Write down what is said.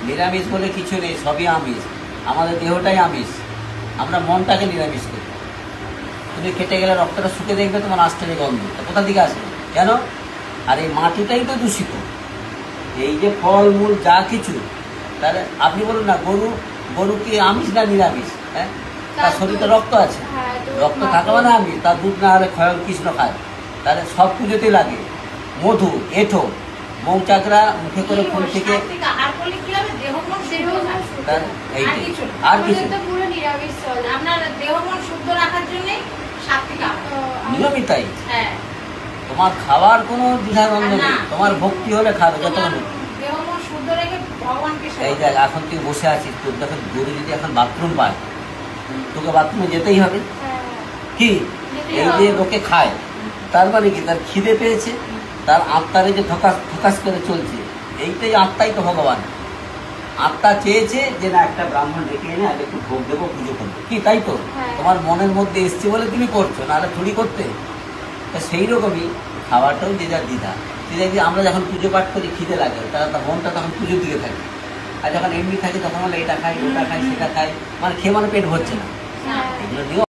নিরামিষ বলে কিছু নেই, সবই আমিষ। আমাদের দেহটাই আমিষ, আমরা মনটাকে নিরামিষ করি। তুমি কেটে গেলে রক্তটা শুকে দেখবে তোমার আষ্টের গন্ধ, কোথা থেকে আসবে? কেন? আর এই মাটিটাই তো দূষিত। এই যে ফল মূল যা কিছু, তাহলে আপনি বলুন না, গরু কি আমিষ না নিরামিষ? হ্যাঁ, তার শরীরে রক্ত আছে, রক্ত থাকা মানে আমিষ। তার দুধ না হলে ক্ষয় কৃষ্ণ খায়। তাহলে সব পুজোতেই লাগে মধু, এঁঠো, মৌচাকরা মুখে করে ফুল থেকে আর কিছু নিয়মিতাই। তোমার খাওয়ার কোনো দ্বিধাদ্বন্দ্ব নেই, তোমার ভক্তি হলে খাবে যতক্ষণ। এই দেখ, এখন তুই বসে আছিস, তোর দেখো গরু যদি এখন বাথরুম পায়, তোকে বাথরুমে যেতেই হবে কি? এই যে লোকে খায়, তার মানে কি? তার খিদে পেয়েছে, তার আত্মারে যে ফোকাস করে চলছে, এইটাই আত্মাই তো ভগবান। আত্মা চেয়েছে যে না, একটা ব্রাহ্মণ ডেকে এনে আগে একটু ভোগ দেবো, পুজো করবো, কি তাই তো? তোমার মনের মধ্যে এসছে বলে তুমি করছো, নাহলে থুড়ি করতে। সেই রকমই খাওয়াটাও যে যার দ্বিধা। দেখবি আমরা যখন পুজো পাঠ করি খিদে লাগে, তার মনটা তখন পুজোর দিকে থাকে। আর যখন এমনি থাকে তখন বলে এটা খাই, ওটা খাই, সেটা খাই, মানে খেয়ে মানে পেট ভরছে না। এগুলো নিয়ম।